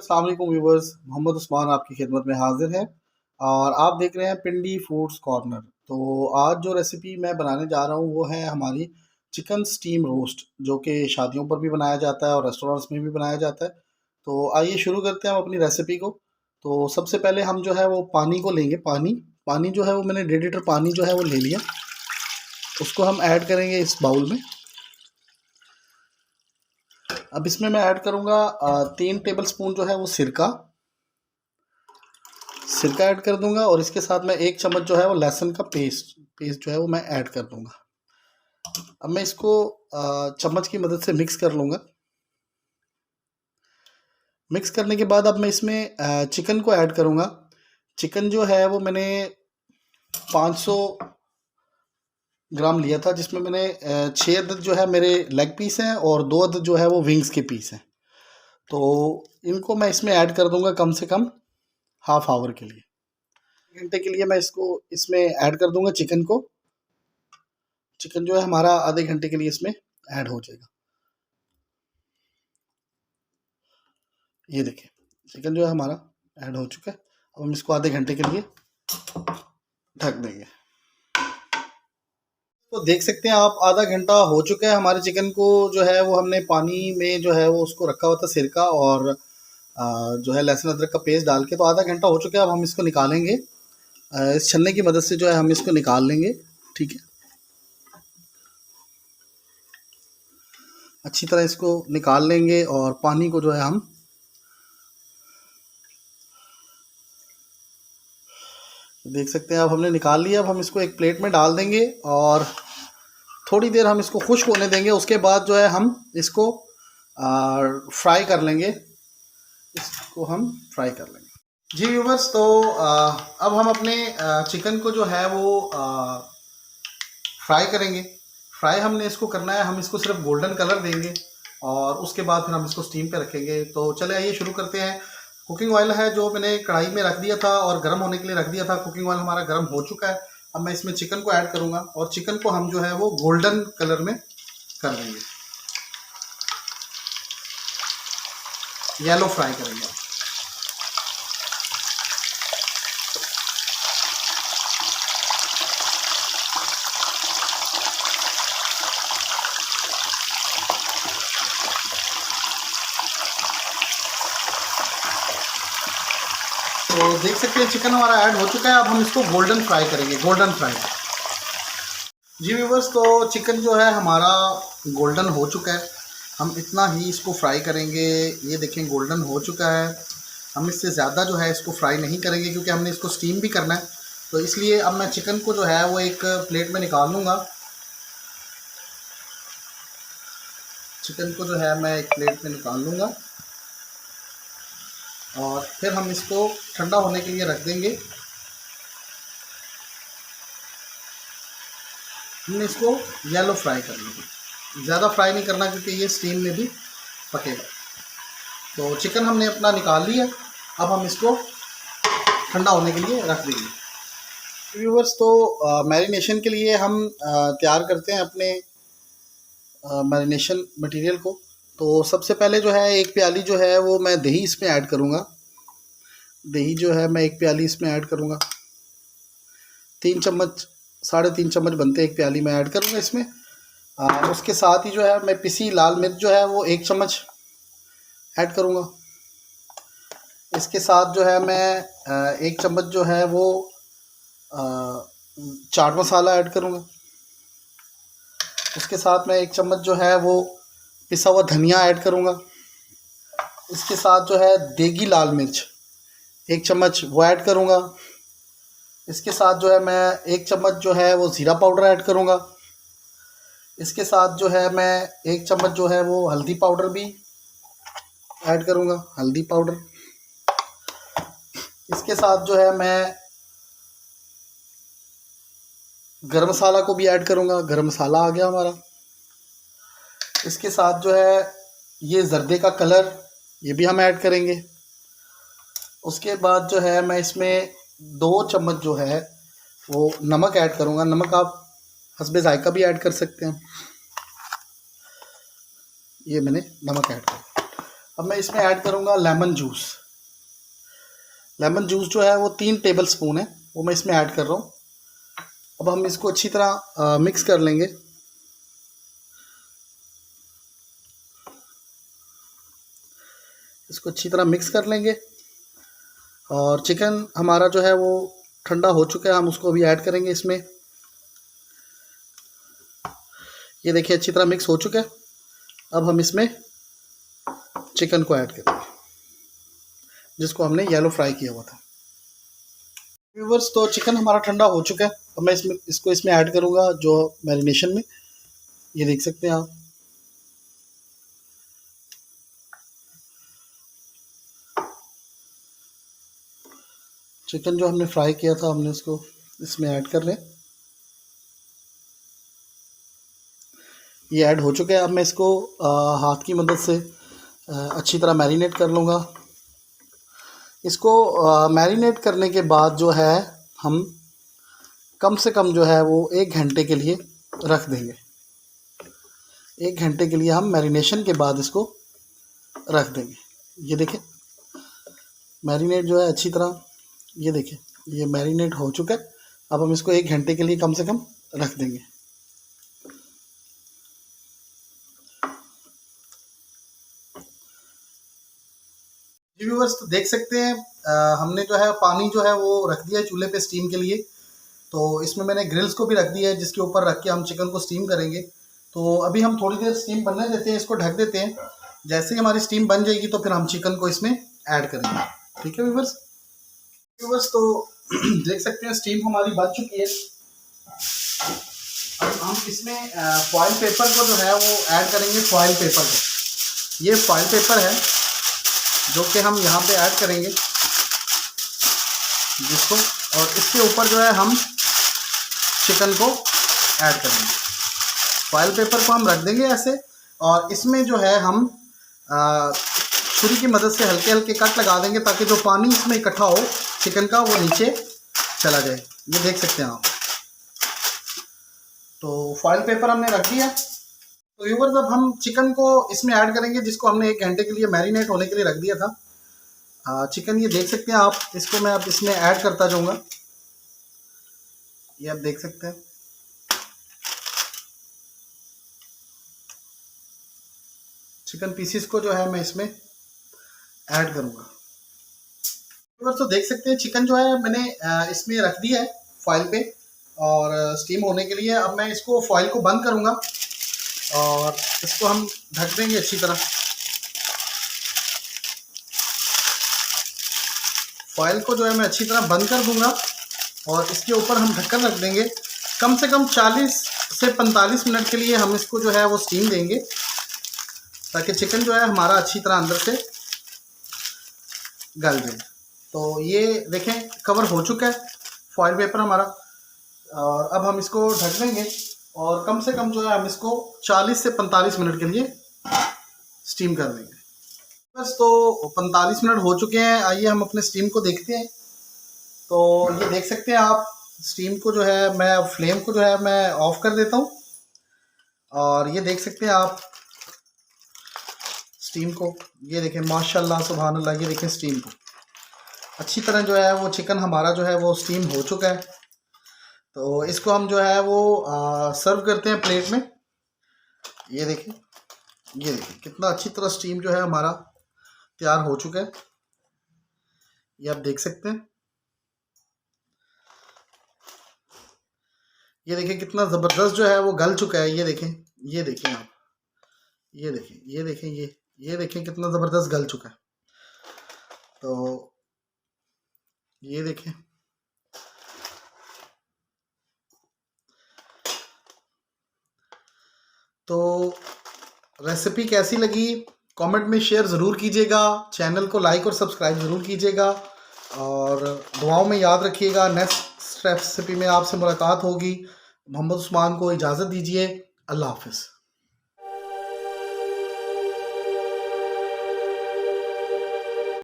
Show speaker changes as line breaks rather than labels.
अस्सलाम वालेकुम व्यूवर्स, मोहम्मद उस्मान आपकी खिदमत में हाजिर है और आप देख रहे हैं पिंडी फूड्स कॉर्नर। तो आज जो रेसिपी मैं बनाने जा रहा हूँ वो है हमारी चिकन स्टीम रोस्ट, जो कि शादियों पर भी बनाया जाता है और रेस्टोरेंट्स में भी बनाया जाता है। तो आइए शुरू करते हैं हम अपनी रेसिपी को। तो सबसे पहले हम जो है वो पानी को लेंगे। पानी पानी जो है वो मैंने 1.5 लीटर पानी जो है वो ले लिया। उसको हम ऐड करेंगे इस बाउल में। अब इसमें मैं ऐड करूँगा 3 टेबल स्पून जो है वो सिरका सिरका ऐड कर दूंगा और इसके साथ में 1 चम्मच जो है वो लहसुन का पेस्ट जो है वो मैं ऐड कर दूंगा। अब मैं इसको चम्मच की मदद से मिक्स कर लूँगा। मिक्स करने के बाद अब मैं इसमें चिकन को ऐड करूँगा। चिकन जो है वो मैंने 500 ग्राम लिया था, जिसमें मैंने 6 अदद जो है मेरे लेग पीस हैं और 2 अदद जो है वो विंग्स के पीस हैं। तो इनको मैं इसमें ऐड कर दूंगा कम से कम हाफ आवर के लिए। घंटे के लिए मैं इसको इसमें ऐड कर दूंगा चिकन को। चिकन जो है हमारा आधे घंटे के लिए इसमें ऐड हो जाएगा। ये देखिए चिकन जो है हमारा ऐड हो चुका है। अब हम इसको आधे घंटे के लिए ढक देंगे। तो देख सकते हैं आप, आधा घंटा हो चुका है। हमारे चिकन को जो है वो हमने पानी में जो है वो उसको रखा हुआ था सिरका और जो है लहसुन अदरक का पेस्ट डाल के। तो आधा घंटा हो चुका है। अब हम इसको निकालेंगे। इस छन्ने की मदद से जो है हम इसको निकाल लेंगे। ठीक है, अच्छी तरह इसको निकाल लेंगे और पानी को जो है हम देख सकते हैं अब हमने निकाल लिया। अब हम इसको एक प्लेट में डाल देंगे और थोड़ी देर हम इसको खुश्क होने देंगे। उसके बाद जो है हम इसको फ्राई कर लेंगे। इसको हम फ्राई कर लेंगे। जी व्यूवर्स, तो अब हम अपने चिकन को जो है वो फ्राई करेंगे। फ्राई हमने इसको करना है, हम इसको सिर्फ गोल्डन कलर देंगे और उसके बाद फिर हम इसको स्टीम पे रखेंगे। तो चले आइए शुरू करते हैं। कुकिंग ऑयल है जो मैंने कढ़ाई में रख दिया था और गर्म होने के लिए रख दिया था। कुकिंग ऑयल हमारा गर्म हो चुका है। अब मैं इसमें चिकन को ऐड करूँगा और चिकन को हम जो है वो गोल्डन कलर में कर देंगे, येलो फ्राई करेंगे। तो देख सकते हैं चिकन हमारा ऐड हो चुका है। अब हम इसको गोल्डन फ्राई करेंगे, गोल्डन फ्राई। जी व्यूवर्स, तो चिकन जो है हमारा गोल्डन हो चुका है। हम इतना ही इसको फ्राई करेंगे। ये देखें गोल्डन हो चुका है। हम इससे ज़्यादा जो है इसको फ्राई नहीं करेंगे क्योंकि हमने इसको स्टीम भी करना है। तो इसलिए अब मैं चिकन को जो है वो एक प्लेट में निकाल लूँगा। चिकन को जो है मैं एक प्लेट में निकाल लूँगा और फिर हम इसको ठंडा होने के लिए रख देंगे। हमने इसको येलो फ्राई कर लेंगे, ज़्यादा फ्राई नहीं करना क्योंकि ये स्टीम में भी पकेगा। तो चिकन हमने अपना निकाल लिया। अब हम इसको ठंडा होने के लिए रख देंगे। व्यूवर्स, तो मैरिनेशन के लिए हम तैयार करते हैं अपने मैरिनेशन मटेरियल को। तो सबसे पहले जो है एक प्याली जो है वो मैं दही इसमें ऐड करूँगा। दही जो है मैं एक प्याली इसमें ऐड करूँगा। 3 चम्मच 3.5 चम्मच बनते हैं एक प्याली में ऐड करूँगा इसमें। उसके साथ ही जो है मैं पिसी लाल मिर्च जो है वो 1 चम्मच ऐड करूँगा। इसके साथ जो है मैं 1 चम्मच जो है वो चाट मसाला ऐड करूँगा। उसके साथ मैं 1 चम्मच जो है वो पिसा हुआ धनिया ऐड करूँगा। इसके साथ जो है देगी लाल मिर्च 1 चम्मच वो ऐड करूँगा। इसके साथ जो है मैं 1 चम्मच जो है वो ज़ीरा पाउडर ऐड करूँगा। इसके साथ जो है मैं 1 चम्मच जो है वो हल्दी पाउडर भी ऐड करूँगा, हल्दी पाउडर। इसके साथ जो है मैं गरम मसाला को भी ऐड करूँगा, गरम मसाला आ गया हमारा। इसके साथ जो है ये जर्दे का कलर, ये भी हम ऐड करेंगे। उसके बाद जो है मैं इसमें 2 चम्मच जो है वो नमक ऐड करूँगा। नमक आप हस्बे जायका भी ऐड कर सकते हैं। ये मैंने नमक ऐड किया। अब मैं इसमें ऐड करूँगा लेमन जूस। लेमन जूस जो है वो 3 टेबल स्पून है, वो मैं इसमें ऐड कर रहा हूँ। अब हम इसको अच्छी तरह मिक्स कर लेंगे। इसको अच्छी तरह मिक्स कर लेंगे। और चिकन हमारा जो है वो ठंडा हो चुका है, हम उसको अभी ऐड करेंगे इसमें। ये देखिए अच्छी तरह मिक्स हो चुका है। अब हम इसमें चिकन को ऐड करेंगे जिसको हमने येलो फ्राई किया हुआ था। व्यूअर्स, तो चिकन हमारा ठंडा हो चुका है। अब मैं इसको इसमें ऐड करूँगा जो मैरिनेशन में, ये देख सकते हैं आप। चिकन जो हमने फ्राई किया था हमने उसको इसमें ऐड कर रहे हैं। ये ऐड हो चुका है। अब मैं इसको हाथ की मदद से अच्छी तरह मैरिनेट कर लूँगा। इसको मैरिनेट करने के बाद जो है हम कम से कम जो है वो 1 घंटे के लिए रख देंगे। 1 घंटे के लिए हम मैरिनेशन के बाद इसको रख देंगे। ये देखें मैरिनेट जो है अच्छी तरह, ये देखें ये मैरिनेट हो चुका है। अब हम इसको 1 घंटे के लिए कम से कम रख देंगे। जी व्यूअर्स, तो देख सकते हैं हमने जो है पानी जो है वो रख दिया है चूल्हे पे स्टीम के लिए। तो इसमें मैंने ग्रिल्स को भी रख दिया है जिसके ऊपर रख के हम चिकन को स्टीम करेंगे। तो अभी हम थोड़ी देर स्टीम बनने देते हैं, इसको ढक देते हैं। जैसे ही हमारी स्टीम बन जाएगी तो फिर हम चिकन को इसमें ऐड करेंगे। ठीक है व्यूअर्स। व्यूअर्स, तो देख सकते हैं स्टीम हमारी बन चुकी है। अब हम इसमें फॉइल पेपर को जो है वो ऐड करेंगे। फॉइल पेपर को, ये फॉइल पेपर है जो कि हम यहाँ पे ऐड करेंगे जिसको, और इसके ऊपर जो है हम चिकन को ऐड करेंगे। फॉइल पेपर को हम रख देंगे ऐसे, और इसमें जो है हम छुरी की मदद से हल्के हल्के कट लगा देंगे ताकि जो पानी इसमें इकट्ठा हो चिकन का वो नीचे चला जाए। ये देख सकते हैं आप। तो फॉइल पेपर हमने रख दिया। तो व्यूअर्स, अब हम चिकन को इसमें ऐड करेंगे जिसको हमने 1 घंटे के लिए मैरिनेट होने के लिए रख दिया था। चिकन ये देख सकते हैं आप, इसको मैं अब इसमें ऐड करता जाऊंगा। ये आप देख सकते हैं। चिकन पीसीस को जो है मैं इसमें ऐड करूंगा। व्यूअर्स, तो देख सकते हैं चिकन जो है मैंने इसमें रख दिया है फॉइल पे और स्टीम होने के लिए। अब मैं इसको फॉइल को बंद करूंगा और इसको हम ढक देंगे अच्छी तरह। फॉइल को जो है मैं अच्छी तरह बंद कर दूंगा और इसके ऊपर हम ढक्कन रख देंगे। कम से कम 40 से 45 मिनट के लिए हम इसको जो है वो स्टीम देंगे ताकि चिकन जो है हमारा अच्छी तरह अंदर से गल जाए। तो ये देखें कवर हो चुका है फॉइल पेपर हमारा, और अब हम इसको ढक देंगे और कम से कम जो है हम इसको 40 से 45 मिनट के लिए स्टीम कर देंगे। बस, तो 45 मिनट हो चुके हैं। आइए हम अपने स्टीम को देखते हैं। तो ये देख सकते हैं आप स्टीम को जो है मैं फ्लेम को जो है मैं ऑफ कर देता हूँ, और ये देख सकते हैं आप स्टीम को। ये देखें माशाल्लाह सुभान अल्लाह, ये देखें स्टीम को अच्छी तरह जो है वो चिकन हमारा जो है वो स्टीम हो चुका है। तो इसको हम जो है वो सर्व करते हैं प्लेट में। ये देखें, ये देखें कितना अच्छी तरह स्टीम जो है हमारा तैयार हो चुका है। ये आप देख सकते हैं। ये देखें कितना ज़बरदस्त जो है वो गल चुका है। ये देखें, ये देखें आप, ये देखें, ये देखें, ये देखें कितना ज़बरदस्त गल चुका है। तो ये देखें। तो रेसिपी कैसी लगी कमेंट में शेयर ज़रूर कीजिएगा। चैनल को लाइक और सब्सक्राइब ज़रूर कीजिएगा और दुआओं में याद रखिएगा। नेक्स्ट रेसिपी में आपसे मुलाकात होगी। मोहम्मद उस्मान को इजाज़त दीजिए। अल्लाह हाफ़िज़।